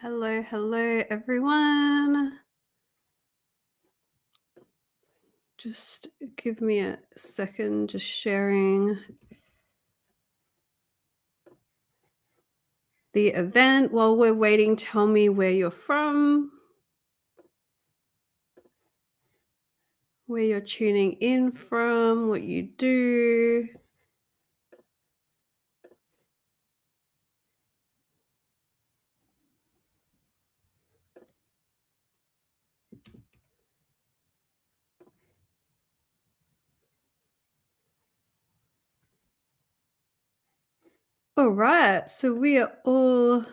Hello, hello, everyone. Just give me a second, just sharing the event. While we're waiting, tell me where you're from, where you're tuning in from, what you do. All right, so I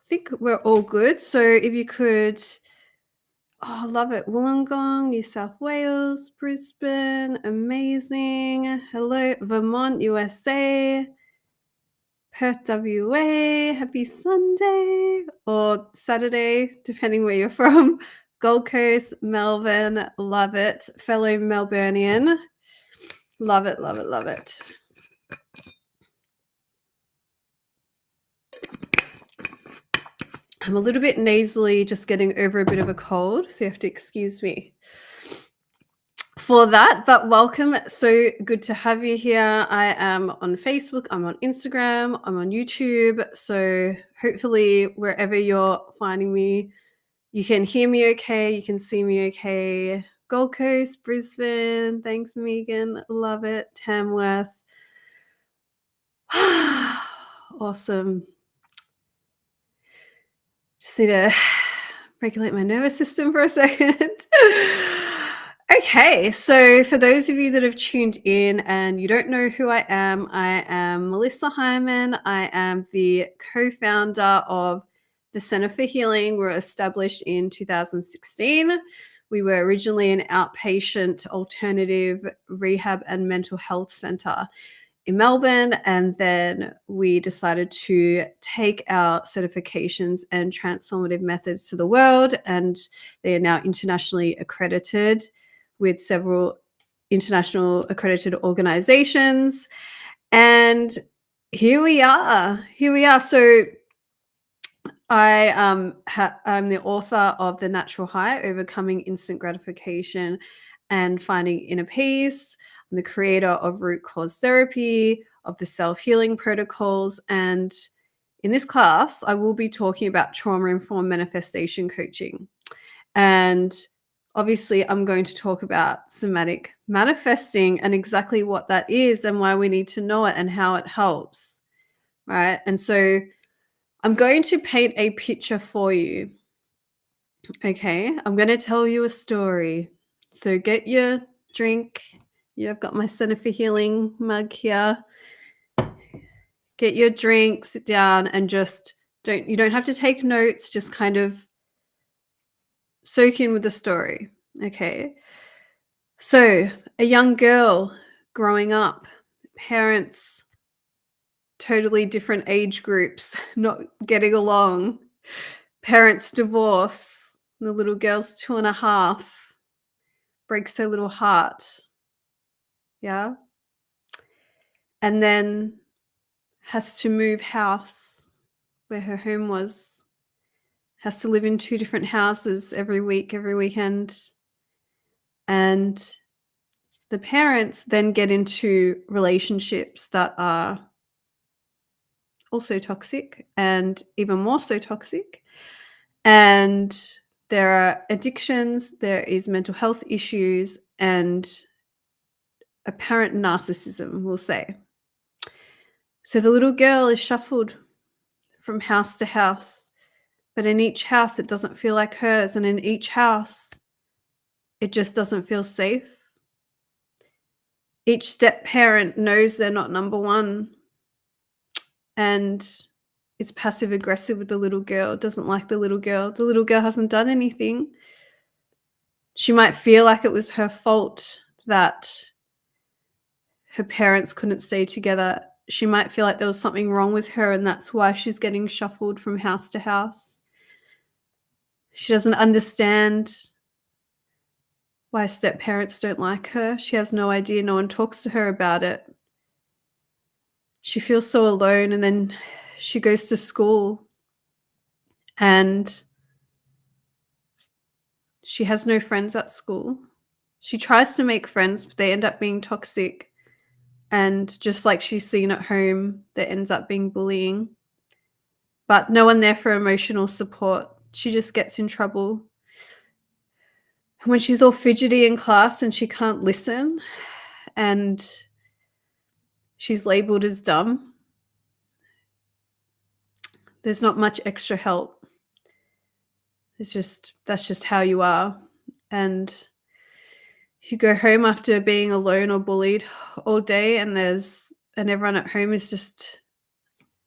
think we're all good. So if you could, I love it. Wollongong, New South Wales, Brisbane, amazing. Hello, Vermont, USA. Perth, WA, happy Sunday or Saturday, depending where you're from. Gold Coast, Melbourne, love it. Fellow Melburnian, love it, love it, love it. I'm a little bit nasally, just getting over a bit of a cold, so you have to excuse me for that. But welcome. So good to have you here. I am on Facebook, I'm on Instagram, I'm on YouTube. So hopefully, wherever you're finding me, you can hear me okay, you can see me okay. Gold Coast, Brisbane, thanks, Megan. Love it. Tamworth. Awesome. Just need to regulate my nervous system for a second. Okay, so for those of you that have tuned in and you don't know who I am Melissa Hiemann. I am the co-founder of the Centre for Healing. We're established in 2016. We were originally an outpatient alternative rehab and mental health centre in Melbourne, and then we decided to take our certifications and transformative methods to the world, and they are now internationally accredited with several international accredited organizations. And here we are. So I'm the author of The Natural High, Overcoming Instant Gratification and Finding Inner Peace. I'm the creator of Root Cause Therapy, of the Self-Healing Protocols, and in this class, I will be talking about trauma-informed manifestation coaching. And obviously, I'm going to talk about somatic manifesting and exactly what that is and why we need to know it and how it helps, right? And so I'm going to paint a picture for you. Okay, I'm going to tell you a story. So get your drink. Yeah, I've got my Centre for Healing mug here. Get your drink, sit down, and you don't have to take notes, just kind of soak in with the story. Okay. So a young girl growing up, parents, totally different age groups, not getting along. Parents divorce. The little girl's 2.5. Breaks her little heart. Yeah. And then has to move house where her home was. Has to live in 2 different houses every week, every weekend. And the parents then get into relationships that are also toxic and even more so toxic. And there are addictions, there is mental health issues, and apparent narcissism, we'll say. So the little girl is shuffled from house to house, but in each house it doesn't feel like hers, and in each house it just doesn't feel safe. Each step parent knows they're not number one, and is passive aggressive with the little girl, doesn't like the little girl. The little girl hasn't done anything. She might feel like it was her fault that her parents couldn't stay together. She might feel like there was something wrong with her, and that's why she's getting shuffled from house to house. She doesn't understand why step-parents don't like her. She has no idea. No one talks to her about it. She feels so alone, and then she goes to school And she has no friends at school. She tries to make friends, but they end up being toxic. And just like she's seen at home, there ends up being bullying. But no one there for emotional support. She just gets in trouble. When she's all fidgety in class and she can't listen and she's labeled as dumb, there's not much extra help. That's just how you are. And you go home after being alone or bullied all day, and everyone at home is just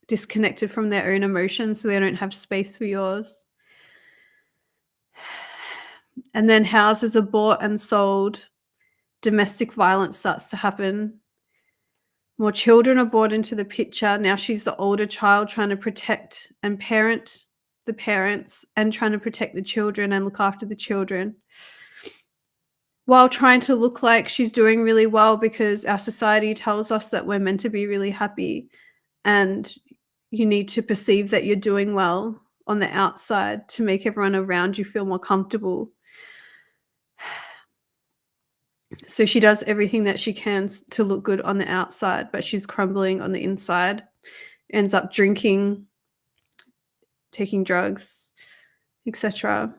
disconnected from their own emotions, so they don't have space for yours. And then houses are bought and sold. Domestic violence starts to happen. More children are brought into the picture. Now she's the older child trying to protect and parent the parents and trying to protect the children and look after the children, while trying to look like she's doing really well, because our society tells us that we're meant to be really happy and you need to perceive that you're doing well on the outside to make everyone around you feel more comfortable. So she does everything that she can to look good on the outside, but she's crumbling on the inside, ends up drinking, taking drugs, etc.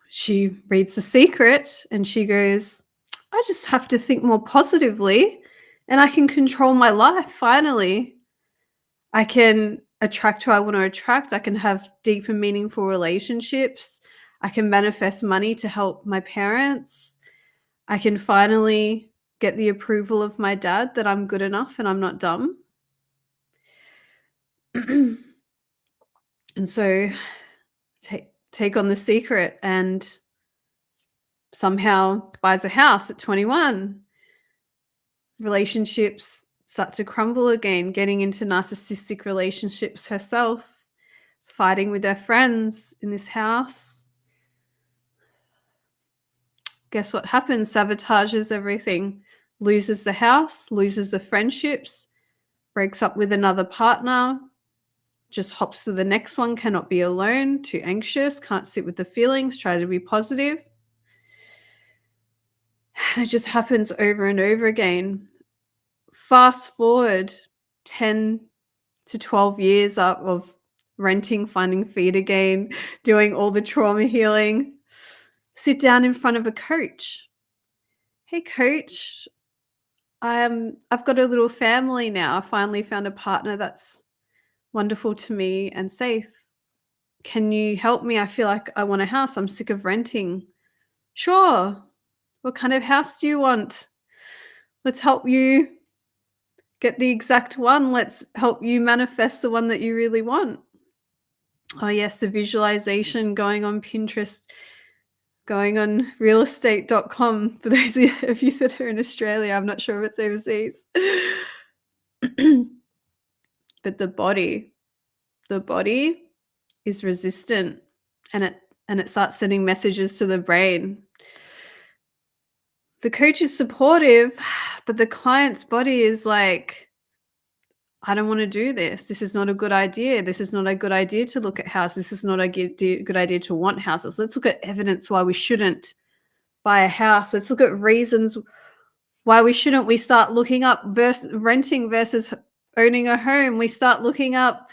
She reads The Secret and she goes, I just have to think more positively and I can control my life finally. I can attract who I want to attract. I can have deep and meaningful relationships. I can manifest money to help my parents. I can finally get the approval of my dad that I'm good enough and I'm not dumb. And so take on The Secret and somehow buys a house at 21. Relationships start to crumble again, getting into narcissistic relationships herself, fighting with her friends in this house. Guess what happens? Sabotages everything, loses the house, loses the friendships, breaks up with another partner, just hops to the next one, cannot be alone, too anxious, can't sit with the feelings, try to be positive. And it just happens over and over again. Fast forward 10 to 12 years up of renting, finding feet again, doing all the trauma healing. Sit down in front of a coach. Hey, coach, I've got a little family now. I finally found a partner that's wonderful to me and safe. Can you help me? I feel like I want a house. I'm sick of renting. Sure. What kind of house do you want? Let's help you get the exact one. Let's help you manifest the one that you really want. Oh, yes, the visualization, going on Pinterest, going on realestate.com for those of you that are in Australia. I'm not sure if it's overseas. But the body is resistant, and it starts sending messages to the brain. The coach is supportive, but the client's body is like, I don't want to do this. This is not a good idea. This is not a good idea to look at houses. This is not a good idea to want houses. Let's look at evidence why we shouldn't buy a house. Let's look at reasons why we shouldn't. We start looking up renting versus owning a home. We start looking up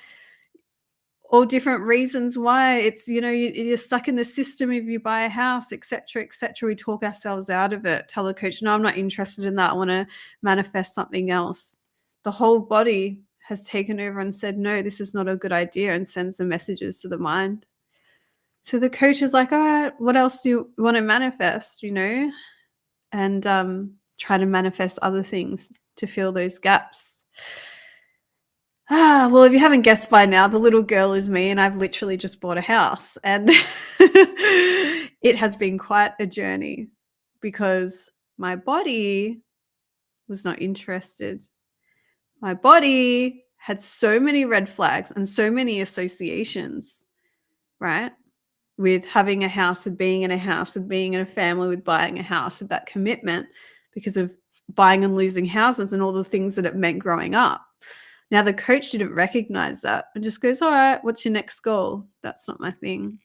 all different reasons why it's, you're stuck in the system if you buy a house, etc., etc. We talk ourselves out of it. Tell the coach, no, I'm not interested in that. I want to manifest something else. The whole body has taken over and said, no, this is not a good idea, and sends the messages to the mind. So the coach is like, all right, what else do you want to manifest, and try to manifest other things to fill those gaps. Well, if you haven't guessed by now, the little girl is me, and I've literally just bought a house, and it has been quite a journey because my body was not interested. My body had so many red flags and so many associations, right? With having a house, with being in a house, with being in a family, with buying a house, with that commitment because of buying and losing houses and all the things that it meant growing up. Now the coach didn't recognize that and just goes, "All right, what's your next goal?" That's not my thing,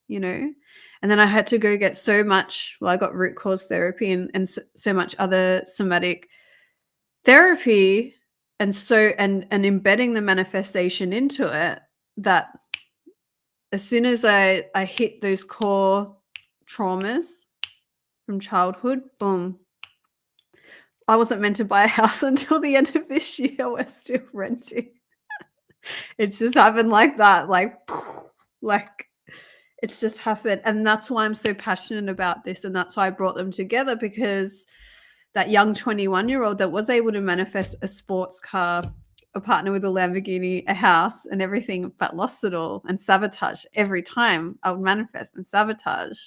you know? And then I had to go get I got root cause therapy and so much other somatic therapy, and embedding the manifestation into it, that as soon as I hit those core traumas from childhood, boom. I wasn't meant to buy a house until the end of this year. We're still renting. It's just happened like that, like it's just happened. And that's why I'm so passionate about this. And that's why I brought them together, because that young 21-year-old that was able to manifest a sports car, a partner with a Lamborghini, a house, and everything, but lost it all and sabotage every time I would manifest and sabotage.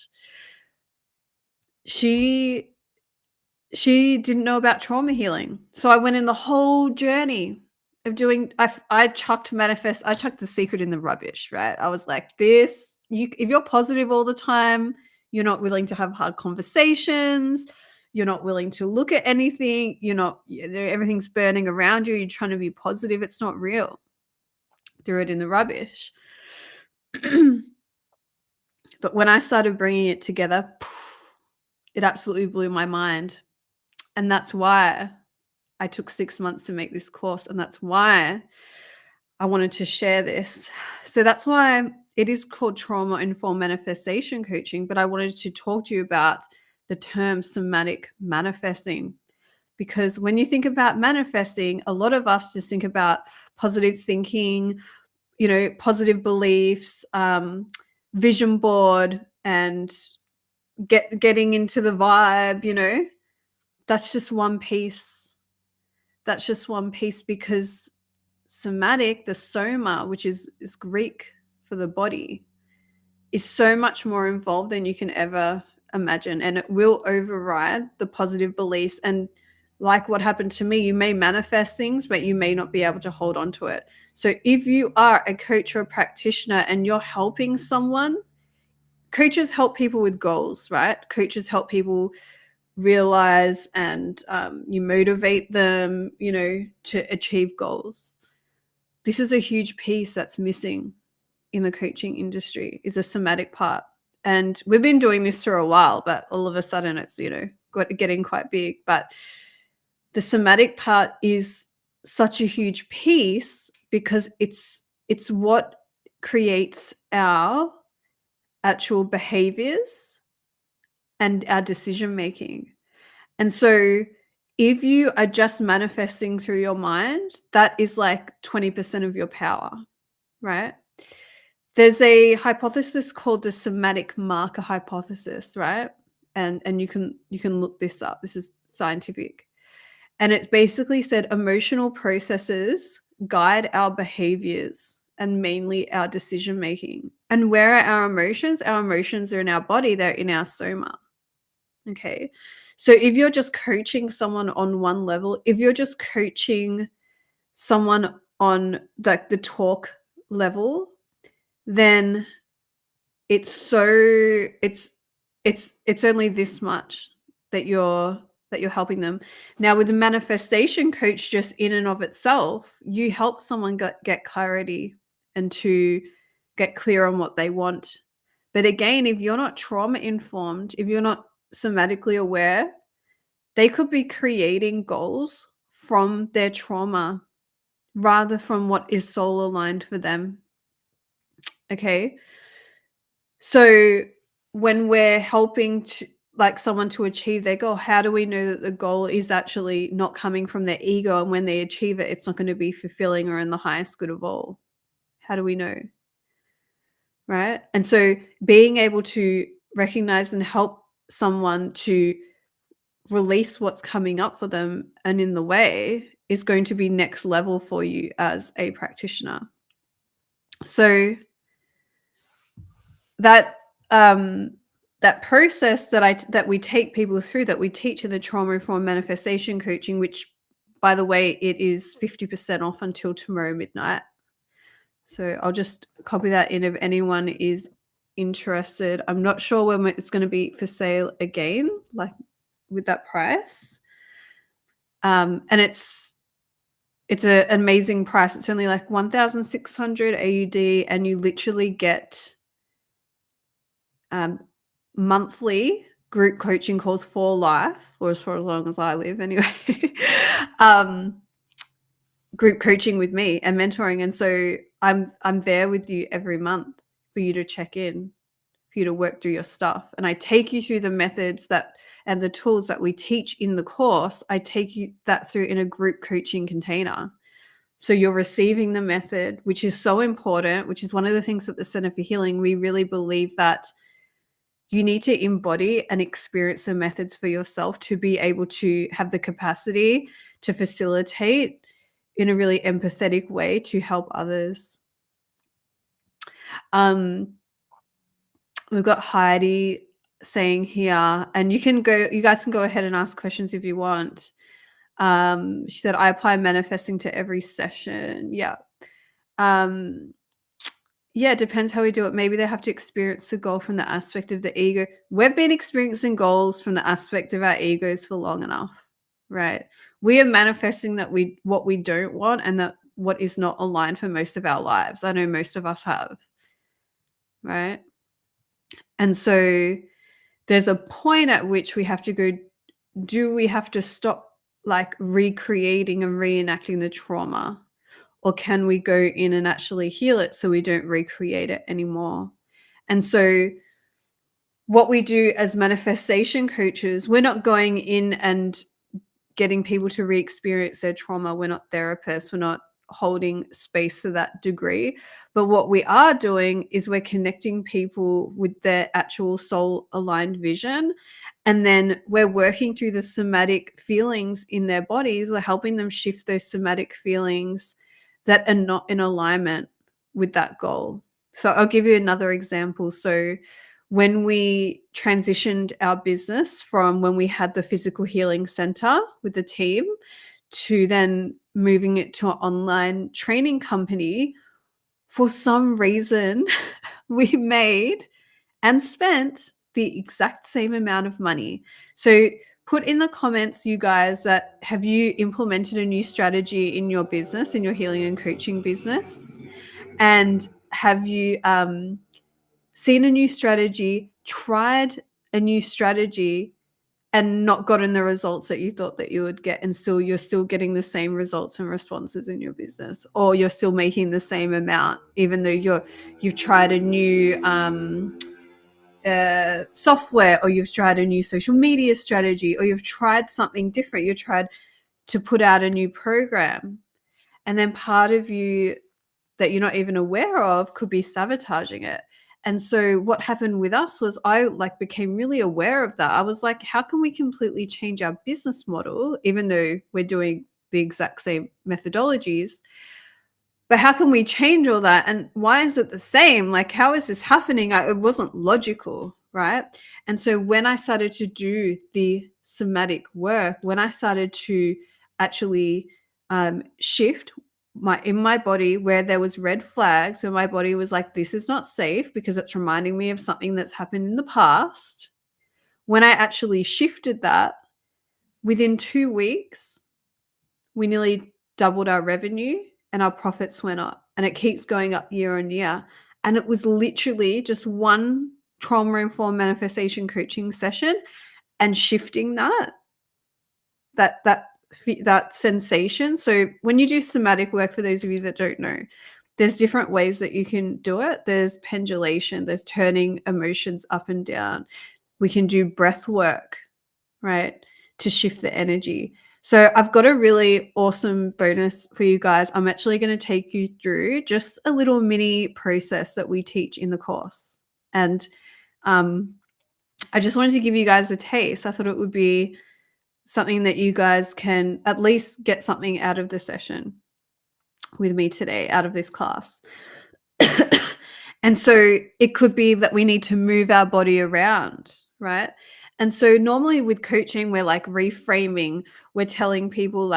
She didn't know about trauma healing. So I went in the whole journey of doing I chucked The Secret in the rubbish, right? I was like, if you're positive all the time, you're not willing to have hard conversations, you're not willing to look at anything, everything's burning around you, you're trying to be positive, it's not real. Threw it in the rubbish. But when I started bringing it together, it absolutely blew my mind. And that's why I took 6 months to make this course, and that's why I wanted to share this. So that's why it is called trauma-informed manifestation coaching, but I wanted to talk to you about the term somatic manifesting, because when you think about manifesting, a lot of us just think about positive thinking, positive beliefs, vision board, and getting into the vibe. That's just one piece. Because somatic, the soma, which is Greek for the body, is so much more involved than you can ever imagine, and it will override the positive beliefs. And like what happened to me, you may manifest things, but you may not be able to hold on to it. So if you are a coach or a practitioner and you're helping someone, coaches help people with goals, right? Coaches help people realize, and you motivate them, to achieve goals. This is a huge piece that's missing in the coaching industry, is a somatic part. And we've been doing this for a while, but all of a sudden it's, getting quite big. But the somatic part is such a huge piece, because it's what creates our actual behaviors and our decision making. And so if you are just manifesting through your mind, that is like 20% of your power, right? There's a hypothesis called the somatic marker hypothesis, right? And you can look this up. This is scientific. And it's basically said emotional processes guide our behaviors and mainly our decision making. And where are our emotions? Our emotions are in our body, they're in our soma. Okay. So if you're just coaching someone on one level, if you're just coaching someone on the talk level, then it's only this much that you're helping them. Now with the manifestation coach, just in and of itself, you help someone get clarity and to get clear on what they want. But again, if you're not trauma informed, if you're not somatically aware, they could be creating goals from their trauma rather from what is soul aligned for them. Okay. So when we're helping someone to achieve their goal, how do we know that the goal is actually not coming from their ego, and when they achieve it, it's not going to be fulfilling or in the highest good of all? How do we know? Right? And so being able to recognize and help someone to release what's coming up for them and in the way is going to be next level for you as a practitioner. So that process that we take people through, that we teach in the trauma-informed manifestation coaching, which, by the way, it is 50% off until tomorrow midnight. So I'll just copy that in if anyone is interested. I'm not sure when it's going to be for sale again, like with that price. And it's It's an amazing price. It's only like 1,600 AUD, and you literally get um, monthly group coaching calls for life, or for as long as I live anyway. um, Group coaching with me and mentoring, and so I'm there with you every month for you to check in, for you to work through your stuff, and I take you through the methods that and the tools that we teach in the course. I take you that through in a group coaching container. So you're receiving the method, which is so important, which is one of the things at the Center for Healing. We really believe that you need to embody and experience the methods for yourself to be able to have the capacity to facilitate in a really empathetic way to help others. We've got Heidi saying here, and you guys can go ahead and ask questions if you want. She said, I apply manifesting to every session. Yeah. Yeah, it depends how we do it. Maybe they have to experience the goal from the aspect of the ego. We've been experiencing goals from the aspect of our egos for long enough, right? We are manifesting what we don't want, and that what is not aligned for most of our lives. I know most of us have, right? And so there's a point at which we have to go, do we have to stop like recreating and reenacting the trauma? Or can we go in and actually heal it so we don't recreate it anymore? And so what we do as manifestation coaches, we're not going in and getting people to re-experience their trauma. We're not therapists. We're not holding space to that degree. But what we are doing is we're connecting people with their actual soul aligned vision. And then we're working through the somatic feelings in their bodies. We're helping them shift those somatic feelings that are not in alignment with that goal. So I'll give you another example. So when we transitioned our business from when we had the physical healing center with the team to then moving it to an online training company, for some reason, we made and spent the exact same amount of money. So put in the comments, you guys, that have you implemented a new strategy in your business, in your healing and coaching business? And have you seen a new strategy, tried a new strategy, and not gotten the results that you thought that you would get, and you're still getting the same results and responses in your business, or you're still making the same amount, even though you've tried a new software, or you've tried a new social media strategy, or you've tried something different. You tried to put out a new program, and then part of you that you're not even aware of could be sabotaging it. And so what happened with us was I became really aware of that. I was like, how can we completely change our business model, even though we're doing the exact same methodologies? But how can we change all that? And why is it the same? Like, how is this happening? It wasn't logical, right? And so when I started to do the somatic work, when I started to actually shift in my body where there was red flags, where my body was like, this is not safe because it's reminding me of something that's happened in the past. When I actually shifted that, within 2 weeks, we nearly doubled our revenue and our profits went up, and it keeps going up year on year. And it was literally just one trauma-informed manifestation coaching session and shifting that sensation. So when you do somatic work, for those of you that don't know, there's different ways that you can do it. There's pendulation, there's turning emotions up and down. We can do breath work, right, to shift the energy. So I've got a really awesome bonus for you guys. I'm actually going to take you through just a little mini process that we teach in the course. And I just wanted to give you guys a taste. I thought it would be something that you guys can at least get something out of the session with me today, out of this class. And so it could be that we need to move our body around, right? And so normally with coaching, we're like reframing, we're telling people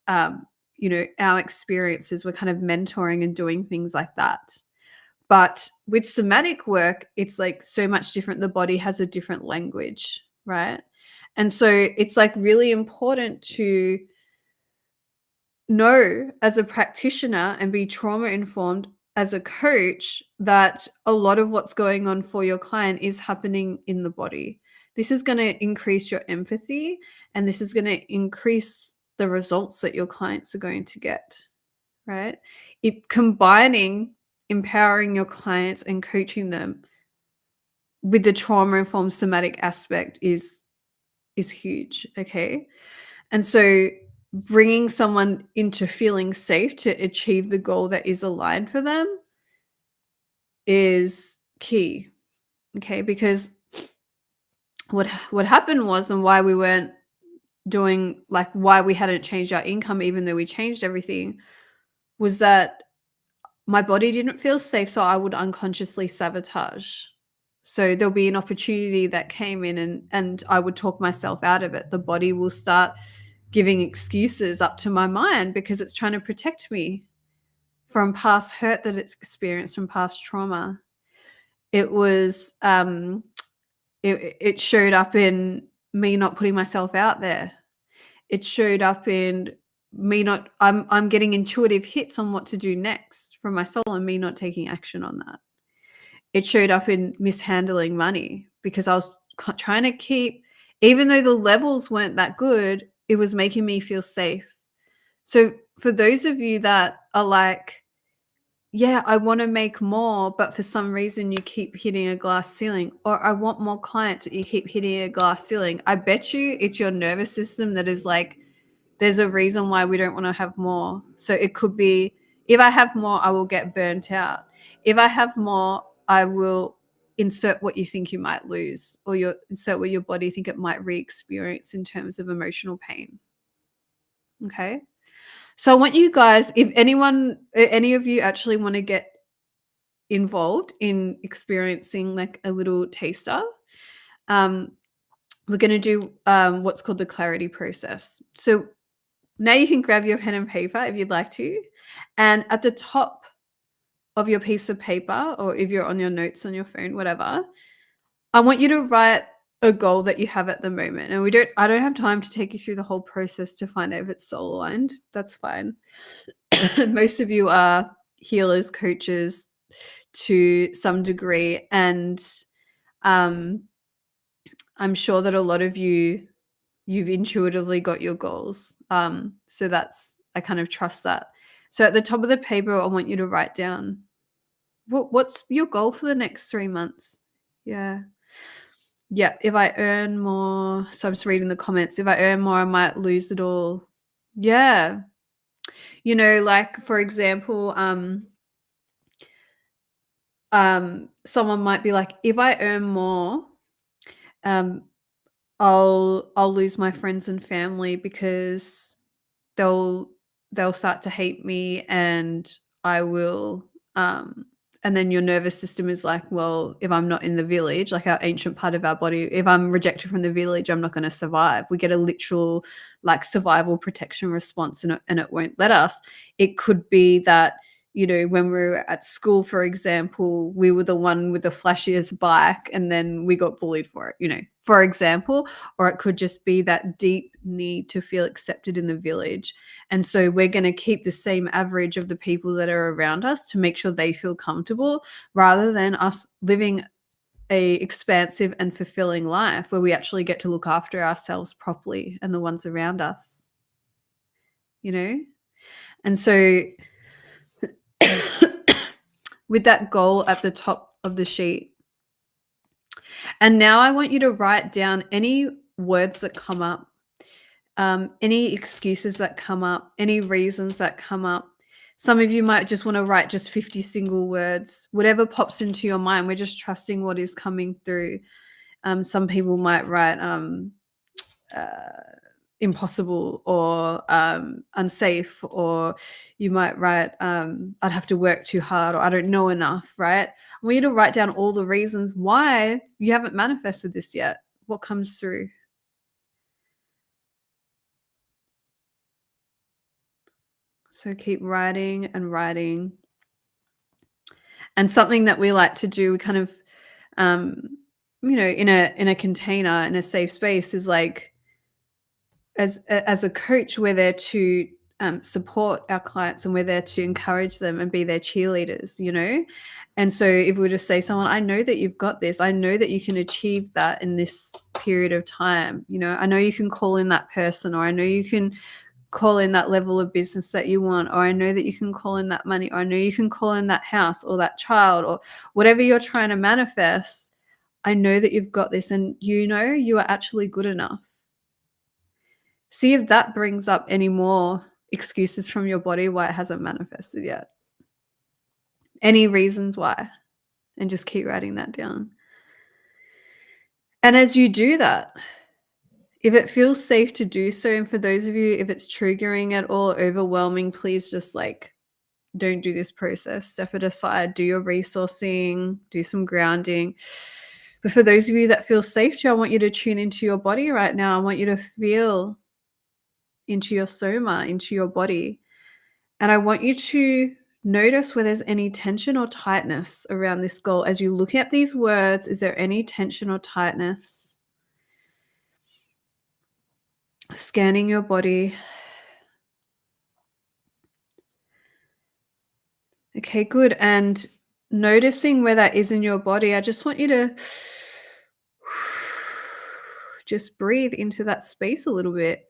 our experiences, we're kind of mentoring and doing things like that. But with somatic work, it's like so much different. The body has a different language, right? And so it's like really important to know as a practitioner and be trauma informed as a coach that a lot of what's going on for your client is happening in the body. This is going to increase your empathy, and this is going to increase the results that your clients are going to get, right? Combining empowering your clients and coaching them with the trauma informed somatic aspect is huge, okay? And so bringing someone into feeling safe to achieve the goal that is aligned for them is key, okay? Because what happened was, and why we weren't doing, like, why we hadn't changed our income even though we changed everything, was that my body didn't feel safe, so I would unconsciously sabotage. So there'll be an opportunity that came in, and I would talk myself out of it. The body will start giving excuses up to my mind because it's trying to protect me from past hurt that it's experienced, from past trauma. It was it showed up in me not putting myself out there. It showed up in me not I'm getting intuitive hits on what to do next from my soul, and me not taking action on that. It showed up in mishandling money because I was trying to keep, even though the levels weren't that good, it was making me feel safe. So for those of you that are like, yeah, I want to make more, but for some reason you keep hitting a glass ceiling, or I want more clients, but you keep hitting a glass ceiling, I bet you it's your nervous system that is like, there's a reason why we don't want to have more. So it could be, if I have more, I will get burnt out. If I have more, I will insert what you think you might lose, or insert what your body think it might re-experience in terms of emotional pain. Okay. So I want you guys, if any of you actually want to get involved in experiencing like a little taster, um, we're going to do what's called the clarity process. So now you can grab your pen and paper if you'd like to. And at the top of your piece of paper, or if you're on your notes on your phone, whatever, I want you to write a goal that you have at the moment. And I don't have time to take you through the whole process to find out if it's soul aligned. That's fine. Most of you are healers, coaches to some degree. And I'm sure that a lot of you've intuitively got your goals. So I kind of trust that. So at the top of the paper, I want you to write down what's your goal for the next 3 months. Yeah. If I earn more, so I'm just reading the comments. If I earn more, I might lose it all. Yeah. Like, for example, someone might be like, if I earn more, um, I'll lose my friends and family because they'll start to hate me, and I will and then your nervous system is like, well, if I'm not in the village, like our ancient part of our body, if I'm rejected from the village, I'm not going to survive. We get a literal like survival protection response, and it won't let us. It could be that, when we were at school, for example, we were the one with the flashiest bike, and then we got bullied for it, for example. Or it could just be that deep need to feel accepted in the village. And so we're going to keep the same average of the people that are around us to make sure they feel comfortable, rather than us living a expansive and fulfilling life where we actually get to look after ourselves properly and the ones around us. And so with that goal at the top of the sheet, and now I want you to write down any words that come up, any excuses that come up, any reasons that come up. Some of you might just want to write just 50 single words, whatever pops into your mind. We're just trusting what is coming through. Some people might write impossible, or unsafe, or you might write I'd have to work too hard, or I don't know enough, right? I want you to write down all the reasons why you haven't manifested this yet. What comes through? So keep writing and writing. And something that we like to do, we kind of in a container, in a safe space, is like, as a coach, we're there to support our clients, and we're there to encourage them and be their cheerleaders, you know? And so if we were to say someone, I know that you've got this, I know that you can achieve that in this period of time, you know, I know you can call in that person, or I know you can call in that level of business that you want, or I know that you can call in that money, or I know you can call in that house or that child, or whatever you're trying to manifest. I know that you've got this, and you know you are actually good enough. See if that brings up any more excuses from your body why it hasn't manifested yet. Any reasons why, and just keep writing that down. And as you do that, if it feels safe to do so, and for those of you, if it's triggering at all, overwhelming, please just like don't do this process. Step it aside, do your resourcing, do some grounding. But for those of you that feel safe to, I want you to tune into your body right now. I want you to feel into your soma, into your body. And I want you to notice where there's any tension or tightness around this goal. As you look at these words, is there any tension or tightness? Scanning your body. Okay, good. And noticing where that is in your body, I just want you to just breathe into that space a little bit.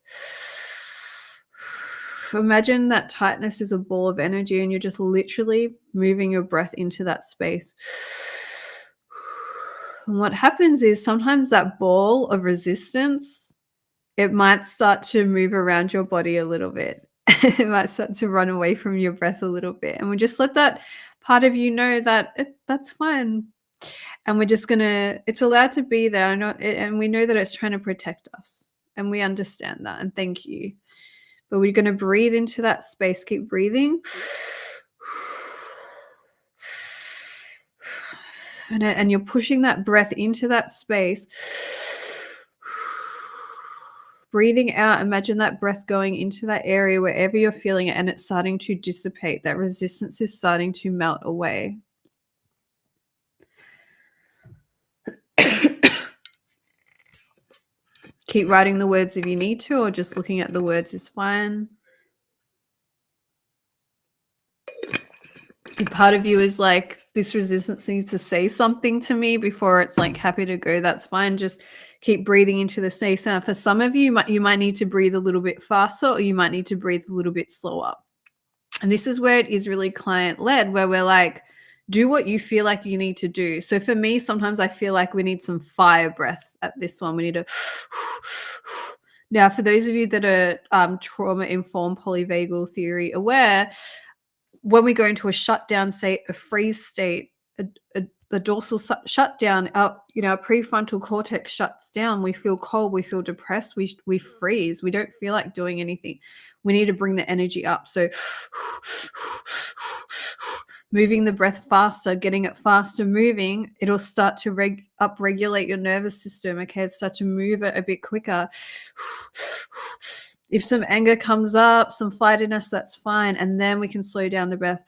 Imagine that tightness is a ball of energy, and you're just literally moving your breath into that space. And what happens is sometimes that ball of resistance, it might start to move around your body a little bit. It might start to run away from your breath a little bit. And we just let that part of you know that that's fine. And we're just gonna, it's allowed to be there. I know, and we know that it's trying to protect us. And we understand that. And thank you. But we're gonna breathe into that space. Keep breathing. And you're pushing that breath into that space. Breathing out, imagine that breath going into that area wherever you're feeling it, and it's starting to dissipate. That resistance is starting to melt away. Keep writing the words if you need to, or just looking at the words is fine. If part of you is like, this resistance needs to say something to me before it's like happy to go, that's fine. Just keep breathing into the space. Now, for some of you, you might need to breathe a little bit faster, or you might need to breathe a little bit slower. And this is where it is really client-led, where we're like, do what you feel like you need to do. So for me, sometimes I feel like we need some fire breath at this one. We need to... Now, for those of you that are trauma-informed polyvagal theory aware, when we go into a shutdown state, a freeze state, a dorsal shutdown, our prefrontal cortex shuts down. We feel cold, we feel depressed, we freeze, we don't feel like doing anything. We need to bring the energy up. So moving the breath faster, getting it faster moving, it'll start to upregulate your nervous system. Okay, it'll start to move it a bit quicker. If some anger comes up, some flightiness, that's fine. And then we can slow down the breath.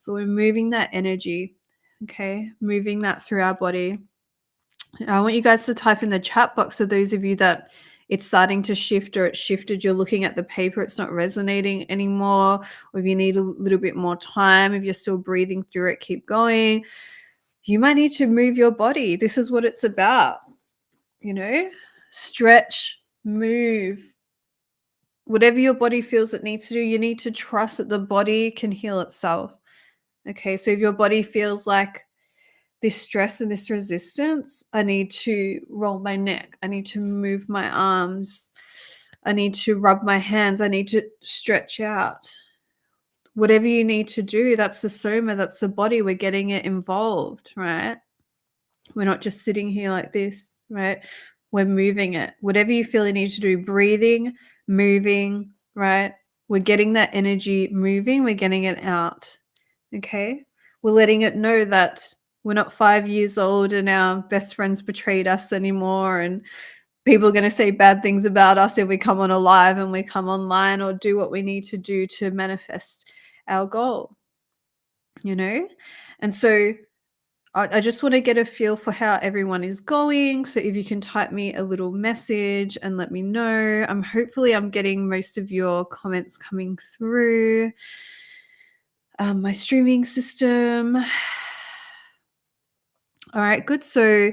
But we're moving that energy, okay? Moving that through our body. I want you guys to type in the chat box, so those of you that it's starting to shift, or it's shifted, you're looking at the paper, it's not resonating anymore, or if you need a little bit more time, if you're still breathing through it, keep going. You might need to move your body. This is what it's about, stretch, move. Whatever your body feels it needs to do, you need to trust that the body can heal itself. Okay, so if your body feels like this stress and this resistance, I need to roll my neck, I need to move my arms, I need to rub my hands, I need to stretch out. Whatever you need to do, that's the soma, that's the body. We're getting it involved, right? We're not just sitting here like this, right? We're moving it. Whatever you feel you need to do, breathing, moving, right? We're getting that energy moving, we're getting it out, okay? We're letting it know that we're not 5 years old and our best friends betrayed us anymore, and people are going to say bad things about us if we come on a live and we come online, or do what we need to do to manifest our goal, And so I just want to get a feel for how everyone is going. So if you can type me a little message and let me know. Hopefully I'm getting most of your comments coming through my streaming system. All right, good. So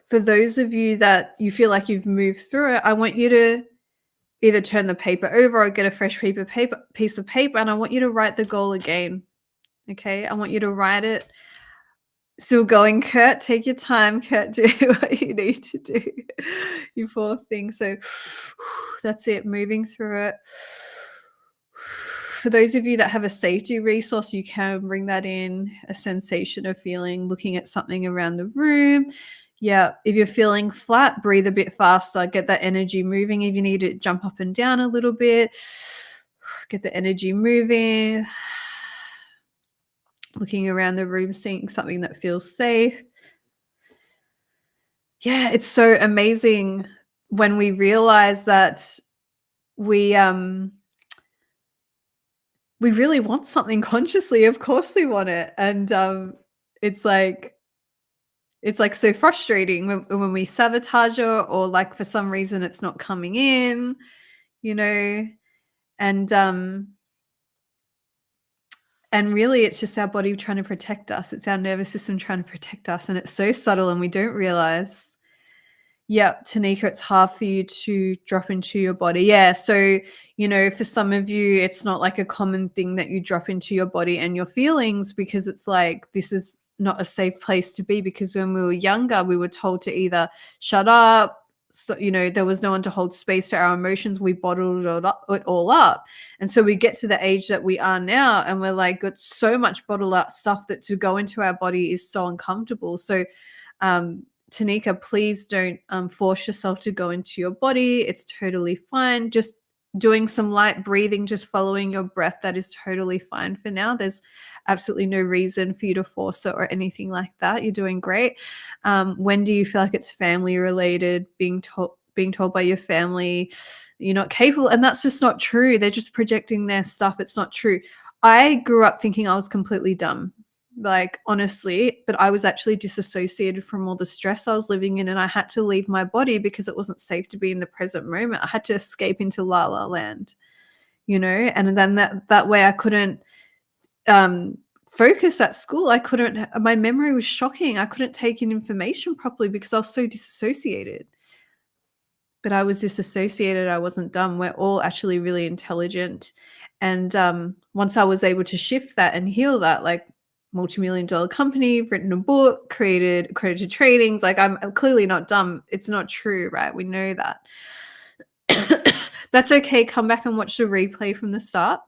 for those of you that you feel like you've moved through it, I want you to either turn the paper over or get a fresh piece of paper, and I want you to write the goal again. Okay, I want you to write it. Still going, Kurt. Take your time, Kurt. Do what you need to do. You poor thing. So that's it. Moving through it. For those of you that have a safety resource, you can bring that in, a sensation of feeling, looking at something around the room. Yeah, if you're feeling flat, breathe a bit faster, get that energy moving. If you need to jump up and down a little bit, get the energy moving. Looking around the room, seeing something that feels safe. Yeah, it's so amazing when we realize that we really want something consciously. Of course we want it. And it's like so frustrating when we sabotage it, or like for some reason it's not coming in, you know. And really it's just our body trying to protect us. It's our nervous system trying to protect us, and it's so subtle and we don't realize. Yep, Tanika, it's hard for you to drop into your body. Yeah, so, for some of you, it's not like a common thing that you drop into your body and your feelings, because it's like this is not a safe place to be, because when we were younger, we were told to either shut up, so, there was no one to hold space to our emotions. We bottled it all up. And so we get to the age that we are now, and we're like, got so much bottled up stuff that to go into our body is so uncomfortable. So, Tanika, please don't force yourself to go into your body. It's totally fine. Just doing some light breathing, just following your breath, that is totally fine for now. There's absolutely no reason for you to force it or anything like that. You're doing great. When do you feel like it's family related, being told by your family you're not capable? And that's just not true. They're just projecting their stuff. It's not true. I grew up thinking I was completely dumb. Like, honestly, but I was actually disassociated from all the stress I was living in, and I had to leave my body because it wasn't safe to be in the present moment. I had to escape into La La Land, and then that way I couldn't focus at school. My memory was shocking. I couldn't take in information properly because I was so disassociated. But I was disassociated. I wasn't dumb. We're all actually really intelligent. And once I was able to shift that and heal that, like, multi-million-dollar company, written a book, created accredited tradings. Like, I'm clearly not dumb. It's not true, right? We know that. That's okay. Come back and watch the replay from the start.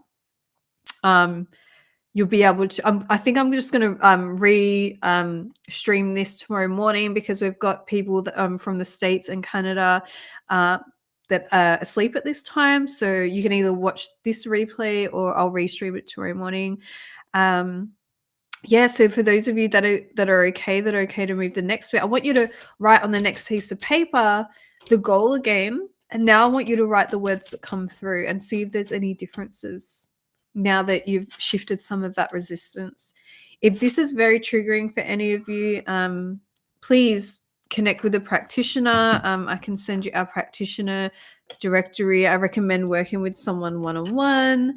You'll be able to. I think I'm just going to stream this tomorrow morning, because we've got people that, from the States and Canada that are asleep at this time. So you can either watch this replay or I'll restream it tomorrow morning. Yeah, so for those of you that are okay to move the next bit, I want you to write on the next piece of paper the goal again. And now I want you to write the words that come through and see if there's any differences now that you've shifted some of that resistance. If this is very triggering for any of you, please connect with a practitioner. I can send you our practitioner directory. I recommend working with someone one-on-one.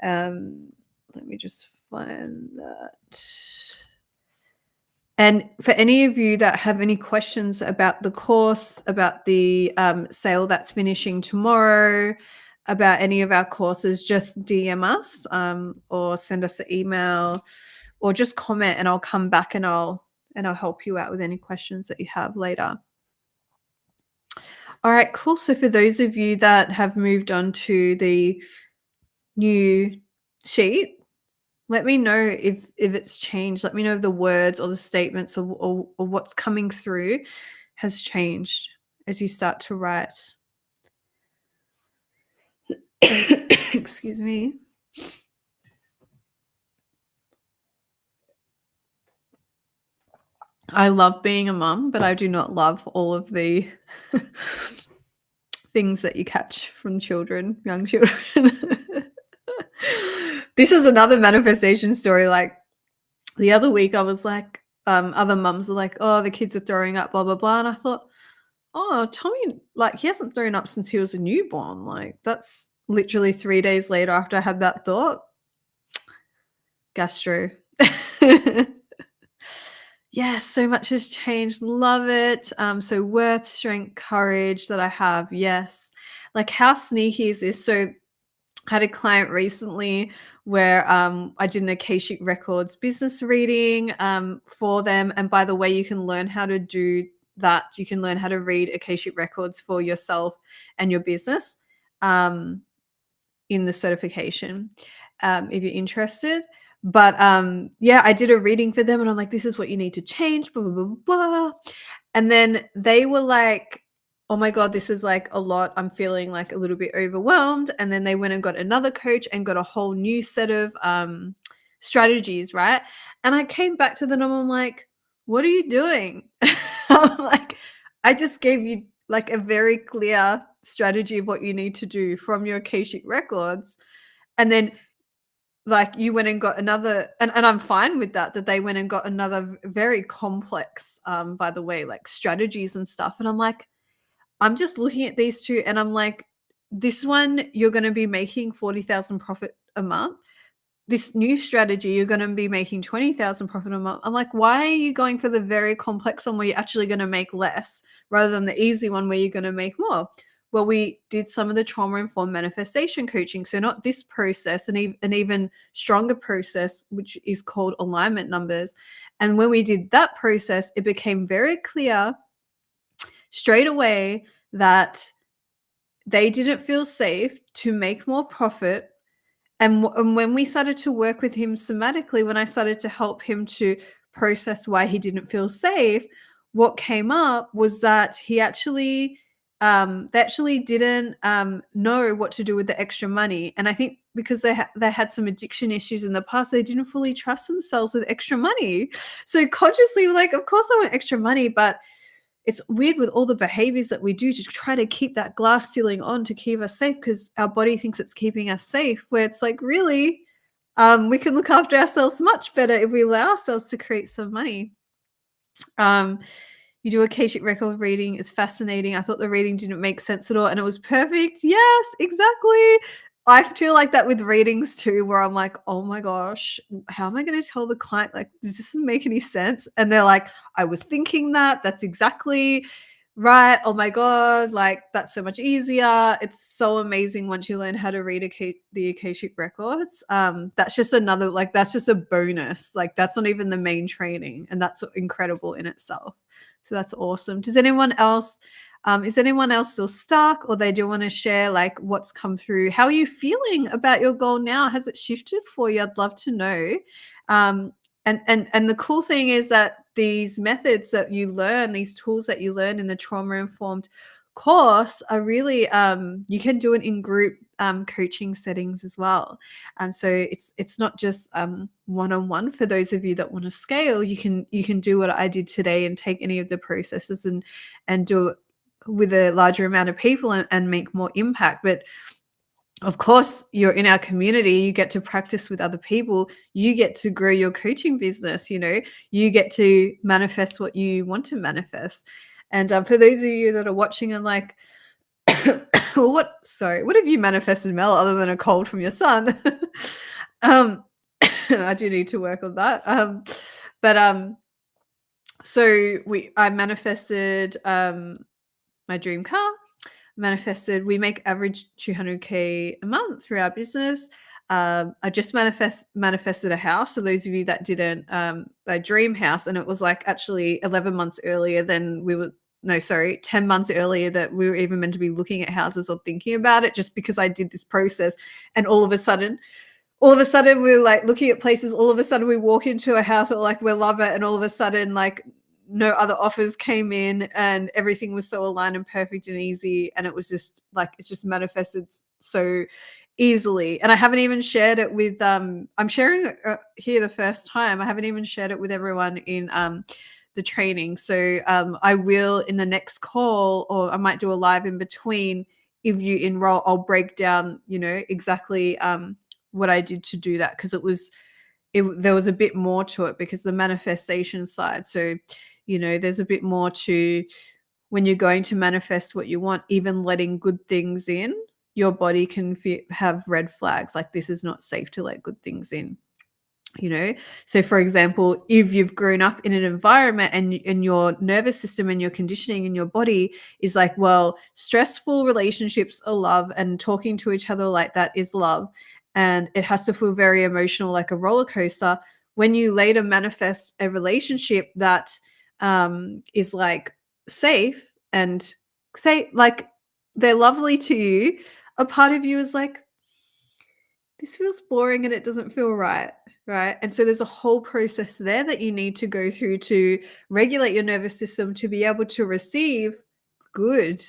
Let me just find that. And for any of you that have any questions about the course, about the sale that's finishing tomorrow, about any of our courses, just DM us or send us an email, or just comment, and I'll come back and I'll help you out with any questions that you have later. All right, cool. So for those of you that have moved on to the new sheet, let me know if it's changed. Let me know if the words or the statements or what's coming through has changed as you start to write. Excuse me. I love being a mum, but I do not love all of the things that you catch from children, young children. This is another manifestation story. Like, the other week I was like, other mums are like, "Oh, the kids are throwing up, blah blah blah," and I thought, "Oh, Tommy, like he hasn't thrown up since he was a newborn. Like that's literally 3 days later after I had that thought, gastro." Yeah, so much has changed. Love it. So worth, strength, courage that I have. Yes. Like how sneaky is this? So I had a client recently where I did an Akashic Records business reading for them. And by the way, you can learn how to do that. You can learn how to read Akashic Records for yourself and your business in the certification if you're interested. But yeah, I did a reading for them and I'm like, this is what you need to change, blah, blah, blah, blah. And then they were like, oh my God, this is like a lot. I'm feeling like a little bit overwhelmed. And then they went and got another coach and got a whole new set of strategies, right? And I came back to them and I'm like, what are you doing? I'm like, I just gave you like a very clear strategy of what you need to do from your Akashic records. And then like you went and got another and I'm fine with that they went and got another very complex by the way, like strategies and stuff. And I'm like, I'm just looking at these two and I'm like, this one you're going to be making 40,000 profit a month. This new strategy you're going to be making 20,000 profit a month. I'm like, why are you going for the very complex one where you're actually going to make less rather than the easy one where you're going to make more? Well, we did some of the trauma-informed manifestation coaching. So not this process, an even stronger process, which is called alignment numbers. And when we did that process, it became very clear straight away that they didn't feel safe to make more profit. And when we started to work with him somatically, when I started to help him to process why he didn't feel safe, what came up was that he actually they actually didn't know what to do with the extra money. And I think because they had some addiction issues in the past, they didn't fully trust themselves with extra money. So consciously, like, of course I want extra money, but it's weird with all the behaviors that we do to try to keep that glass ceiling on to keep us safe because our body thinks it's keeping us safe, where it's like, really, we can look after ourselves much better if we allow ourselves to create some money. You do Akashic record reading is fascinating. I thought the reading didn't make sense at all and it was perfect. Yes, exactly. I feel like that with readings too, where I'm like, oh my gosh, how am I going to tell the client, like, does this make any sense? And they're like, I was thinking that. That's exactly right. Oh my God, like, that's so much easier. It's so amazing once you learn how to read the Akashic records. That's just another, like, that's just a bonus. Like, that's not even the main training. And that's incredible in itself. So that's awesome. Does anyone else is anyone else still stuck or they do want to share like what's come through? How are you feeling about your goal now? Has it shifted for you? I'd love to know. And the cool thing is that these methods that you learn, these tools that you learn in the trauma-informed course are really you can do it in group coaching settings as well. So it's not just one-on-one. For those of you that want to scale, you can do what I did today and take any of the processes and do it with a larger amount of people and make more impact. But of course, you're in our community, you get to practice with other people, you get to grow your coaching business, you get to manifest what you want to manifest. And for those of you that are watching and like, well, what have you manifested, Mel, other than a cold from your son? I do need to work on that. So I manifested my dream car. We make average 200K a month through our business. I just manifested a house. So those of you that didn't, a dream house, and it was like actually 11 months earlier than 10 months earlier that we were even meant to be looking at houses or thinking about it, just because I did this process. And all of a sudden we're like looking at places. All of a sudden we walk into a house that like we love it. And all of a sudden, like, no other offers came in and everything was so aligned and perfect and easy. And it was just like, it's just manifested so easily. And I haven't even shared it with, I'm sharing it here the first time. I haven't even shared it with everyone in the training. So I will in the next call, or I might do a live in between. If you enroll, I'll break down, exactly what I did to do that. Cause it there was a bit more to it because the manifestation side. So, there's a bit more to when you're going to manifest what you want, even letting good things in, your body can have red flags like this is not safe to let good things in. you know so for example, if you've grown up in an environment and your nervous system and your conditioning in your body is like, well, stressful relationships are love and talking to each other like that is love, and it has to feel very emotional like a roller coaster. When you later manifest a relationship that is like safe and say like they're lovely to you, a part of you is like, this feels boring and it doesn't feel right, right? And so there's a whole process there that you need to go through to regulate your nervous system to be able to receive good.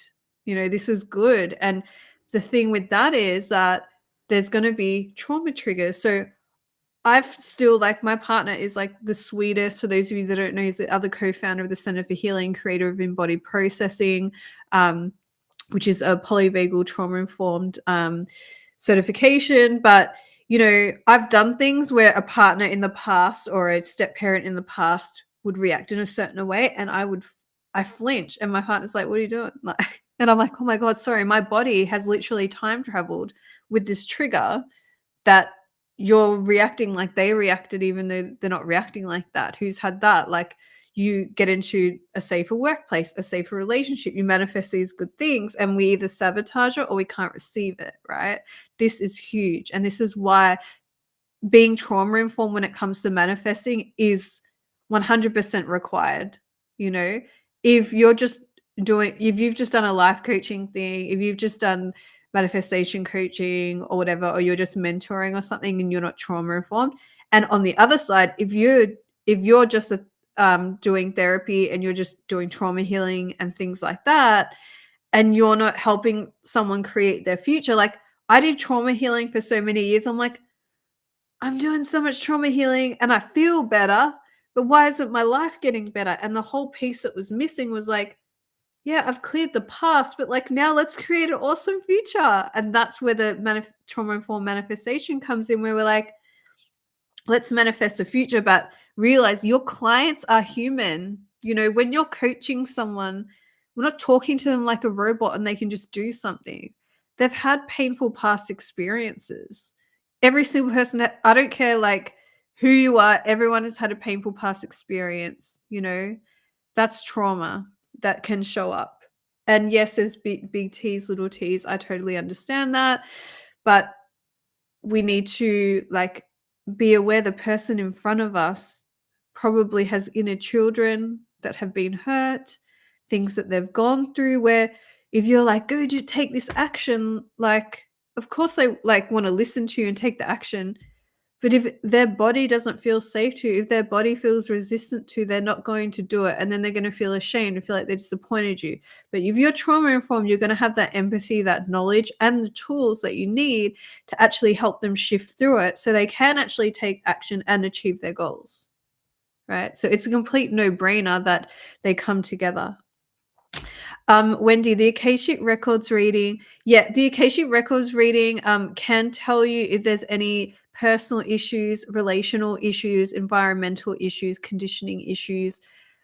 This is good. And the thing with that is that there's going to be trauma triggers. So I've still like my partner is like the sweetest. For those of you that don't know, he's the other co-founder of the Center for Healing, creator of Embodied Processing, which is a polyvagal trauma-informed certification. But, I've done things where a partner in the past or a step parent in the past would react in a certain way, and I flinch, and my partner's like, "What are you doing?" Like, and I'm like, "Oh my God, sorry. My body has literally time traveled with this trigger that you're reacting like they reacted, even though they're not reacting like that. Who's had that?" Like, you get into a safer workplace, a safer relationship, you manifest these good things, and we either sabotage it or we can't receive it, right? This is huge. And this is why being trauma informed when it comes to manifesting is 100% required. You know, if if you've just done a life coaching thing, if you've just done manifestation coaching or whatever, or you're just mentoring or something and you're not trauma informed, and on the other side, if you're just doing therapy and you're just doing trauma healing and things like that, and you're not helping someone create their future, like I did trauma healing for so many years. I'm like, I'm doing so much trauma healing and I feel better, but why isn't my life getting better? And the whole piece that was missing was like, yeah, I've cleared the past, but like now let's create an awesome future. And that's where the trauma informed manifestation comes in, where we're like, let's manifest a future, but realize your clients are human. When you're coaching someone, we're not talking to them like a robot and they can just do something. They've had painful past experiences. Every single person, I don't care like who you are, everyone has had a painful past experience. That's trauma that can show up. And yes, there's big T's, little T's. I totally understand that. But we need to like be aware the person in front of us probably has inner children that have been hurt, things that they've gone through, where if you're like, go to take this action, like of course they like want to listen to you and take the action. But if their body doesn't feel safe to, if their body feels resistant to, they're not going to do it. And then they're going to feel ashamed and feel like they disappointed you. But if you're trauma informed, you're going to have that empathy, that knowledge, and the tools that you need to actually help them shift through it so they can actually take action and achieve their goals. Right? So it's a complete no-brainer that they come together. Wendy, the Akashic Records reading. Yeah, the Akashic Records reading can tell you if there's any personal issues, relational issues, environmental issues, conditioning issues.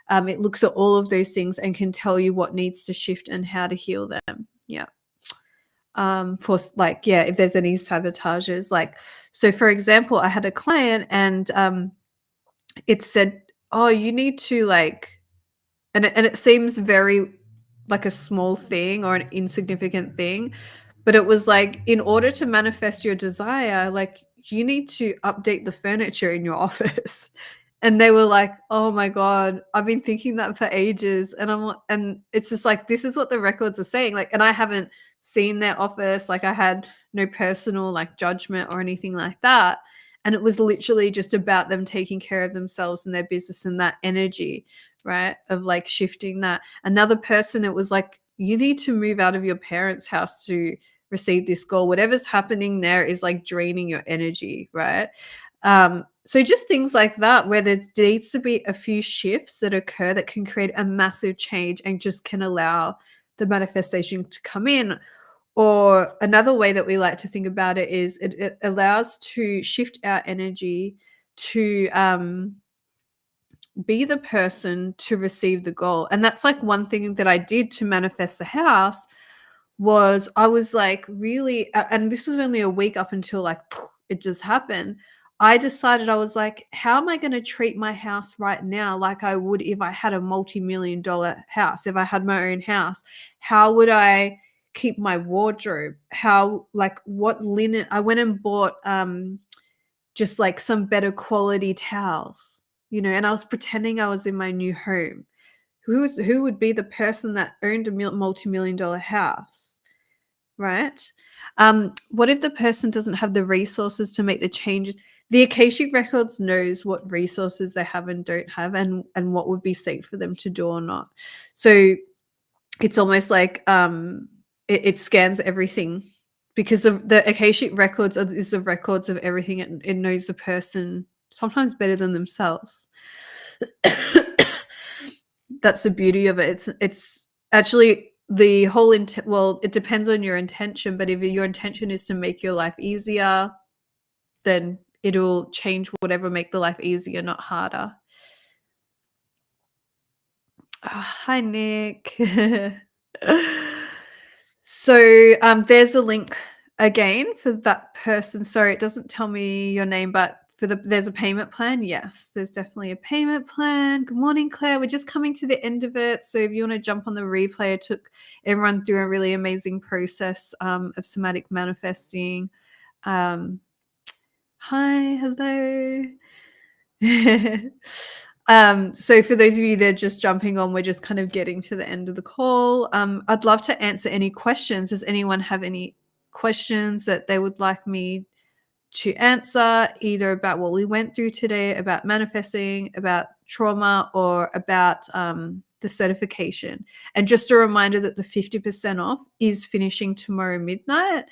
It looks at all of those things and can tell you what needs to shift and how to heal them. Yeah. For like, yeah, if there's any sabotages, like, so for example, I had a client and it said, oh, you need to like, and it seems very like a small thing or an insignificant thing, but it was like, in order to manifest your desire, like you need to update the furniture in your office. And they were like, oh my God, I've been thinking that for ages. And it's just like, this is what the records are saying. Like, and I haven't seen their office. Like I had no personal like judgment or anything like that. And it was literally just about them taking care of themselves and their business and that energy, right? Of like shifting that. Another person, it was like, you need to move out of your parents' house to receive this goal. Whatever's happening there is like draining your energy, right? So just things like that, where there needs to be a few shifts that occur that can create a massive change and just can allow the manifestation to come in. Or another way that we like to think about it is it allows to shift our energy to be the person to receive the goal. And that's like one thing that I did to manifest the house was I was like really and this was only a week up until like it just happened. I decided I was like, how am I going to treat my house right now like I would if I had a multi-million dollar house, if I had my own house? How would I keep my wardrobe? How, like, what linen? I went and bought just like some better quality towels, and I was pretending I was in my new home. Who would be the person that owned a multi-million dollar house, right? What if the person doesn't have the resources to make the changes? The Akashic Records knows what resources they have and don't have, and what would be safe for them to do or not. So it's almost like it scans everything, because the Akashic Records is the records of everything. It knows the person sometimes better than themselves. That's the beauty of it. It's actually the whole well, it depends on your intention, but if your intention is to make your life easier, then it'll change whatever, make the life easier, not harder. Oh, hi, Nick. So there's a link again for that person. Sorry, it doesn't tell me your name, but there's a payment plan. Yes, there's definitely a payment plan. Good morning, Claire. We're just coming to the end of it. So if you want to jump on the replay, I took everyone through a really amazing process of somatic manifesting. Hi, hello. So for those of you that are just jumping on, we're just kind of getting to the end of the call. I'd love to answer any questions. Does anyone have any questions that they would like me to answer, either about what we went through today, about manifesting, about trauma, or about the certification? And just a reminder that the 50% off is finishing tomorrow midnight,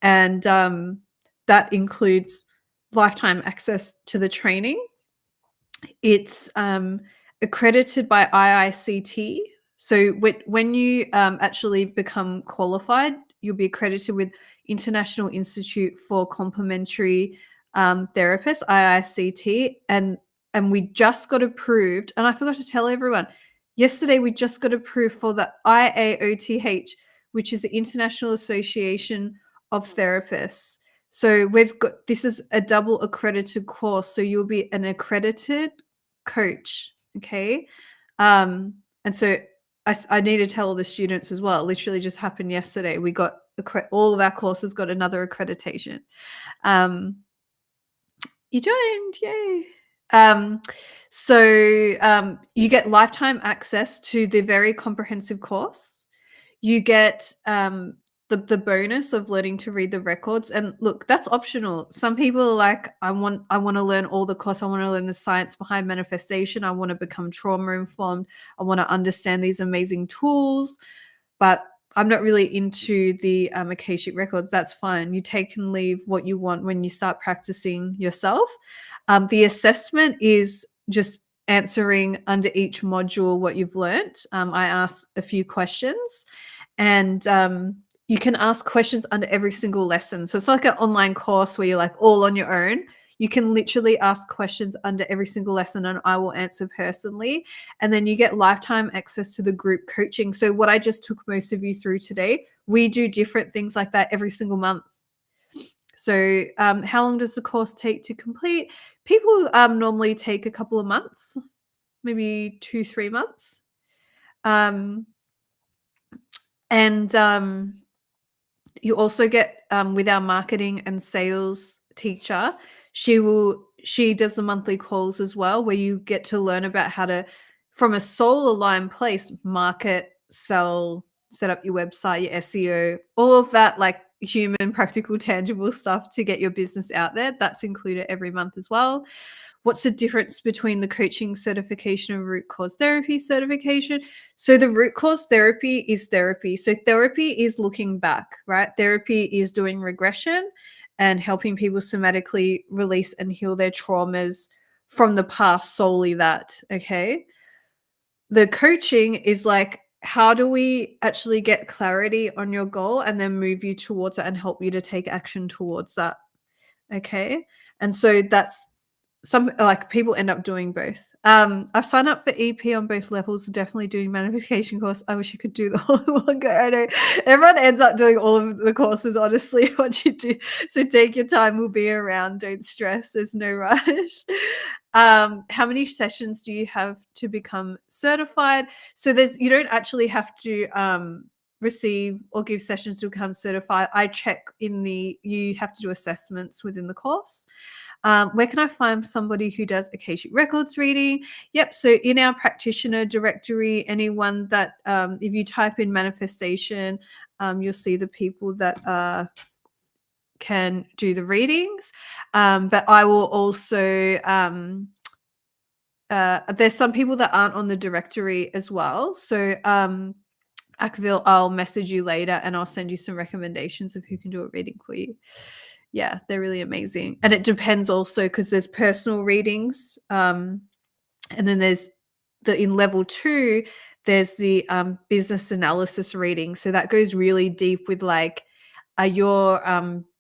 and that includes lifetime access to the training. It's accredited by IICT. So when you actually become qualified, you'll be accredited with International Institute for Complementary Therapists, IICT, and we just got approved. And I forgot to tell everyone, yesterday we just got approved for the IAOTH, which is the International Association of Therapists. So this is a double accredited course. So you'll be an accredited coach. Okay. And so I need to tell all the students as well. It literally just happened yesterday. We got all of our courses got another accreditation. You joined, yay. So you get lifetime access to the very comprehensive course. You get the bonus of learning to read the records. And look, that's optional. Some people are like, I want to learn all the course. I want to learn the science behind manifestation. I want to become trauma informed. I want to understand these amazing tools, but I'm not really into the Akashic Records. That's fine. You take and leave what you want when you start practicing yourself. The assessment is just answering under each module what you've learned. I ask a few questions, and you can ask questions under every single lesson. So it's like an online course where you're like all on your own. You can literally ask questions under every single lesson, and I will answer personally. And then you get lifetime access to the group coaching. So what I just took most of you through today, we do different things like that every single month. So how long does the course take to complete? People normally take a couple of months, maybe 2-3 months. And you also get with our marketing and sales teacher, she does the monthly calls as well, where you get to learn about how to, from a soul aligned place, market, sell, set up your website, your SEO, all of that, like human, practical, tangible stuff to get your business out there. That's included every month as well. What's the difference between the coaching certification and root cause therapy certification? So the root cause therapy is therapy. So therapy is looking back, right? Therapy is doing regression and helping people somatically release and heal their traumas from the past, solely that, okay? The coaching is like, how do we actually get clarity on your goal and then move you towards it and help you to take action towards that, okay? And so that's some like people end up doing both. I've signed up for EP on both levels, definitely doing manifestation course. I wish I could do the all in one go. I know everyone ends up doing all of the courses, honestly, what you do. So take your time, we'll be around. Don't stress, there's no rush. How many sessions do you have to become certified? So you don't actually have to receive or give sessions to become certified. I check you have to do assessments within the course. Where can I find somebody who does Akashic Records reading? Yep. So in our practitioner directory, anyone that, if you type in manifestation, you'll see the people that can do the readings. But I will also, there's some people that aren't on the directory as well. So I'll message you later and I'll send you some recommendations of who can do a reading for you. Yeah, they're really amazing. And it depends also because there's personal readings. And then there's in level 2, there's the business analysis reading. So that goes really deep with like your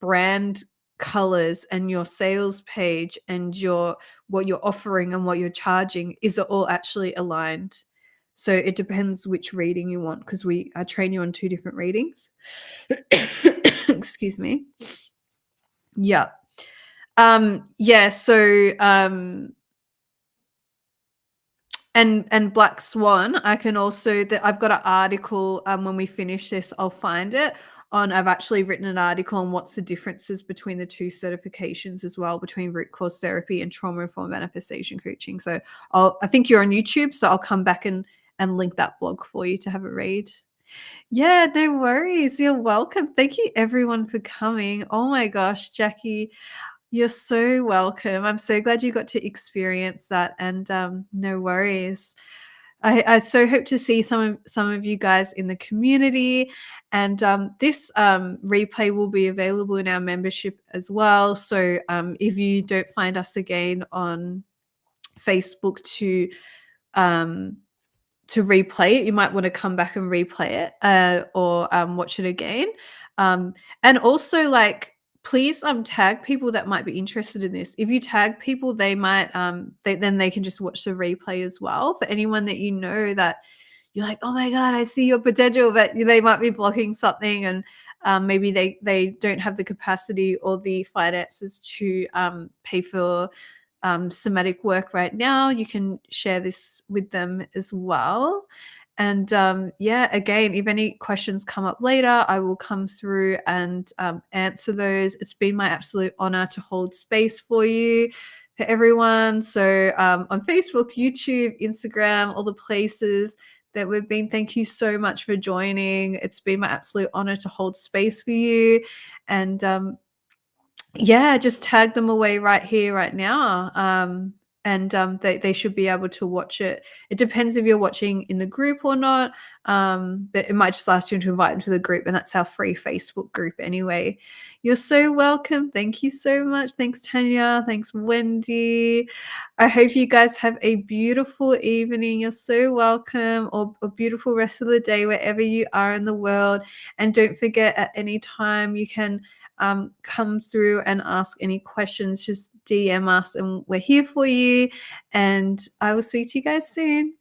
brand colors and your sales page and what you're offering and what you're charging, is it all actually aligned? So it depends which reading you want because I train you on 2 different readings. Excuse me. Yeah. Yeah, so and Black Swan, I can also I've got an article, when we finish this, I'll find it I've actually written an article on what's the differences between the 2 certifications as well, between root cause therapy and trauma-informed manifestation coaching. So I think you're on YouTube, so I'll come back and link that blog for you to have a read. Yeah, no worries. You're welcome. Thank you everyone for coming. Oh my gosh, Jackie, you're so welcome. I'm so glad you got to experience that, and no worries. I so hope to see some of you guys in the community, and this replay will be available in our membership as well. So if you don't find us again on Facebook to replay it, you might want to come back and replay it, or watch it again. And also, like, please tag people that might be interested in this. If you tag people, they might then they can just watch the replay as well. For anyone that you know that you're like, oh my god, I see your potential, but they might be blocking something, and maybe they don't have the capacity or the finances to pay for somatic work right now, you can share this with them as well. And yeah, again, if any questions come up later, I will come through and answer those. It's been my absolute honor to hold space for you, for everyone. So on Facebook, YouTube, Instagram, all the places that we've been, thank you so much for joining. It's been my absolute honor to hold space for you. And yeah, just tag them away right here, right now. And they should be able to watch it. It depends if you're watching in the group or not. But it might just ask you to invite them to the group, and that's our free Facebook group anyway. You're so welcome. Thank you so much. Thanks, Tanya. Thanks, Wendy. I hope you guys have a beautiful evening. You're so welcome, or a beautiful rest of the day wherever you are in the world. And don't forget, at any time you can come through and ask any questions. Just DM us and we're here for you. And I will speak to you guys soon.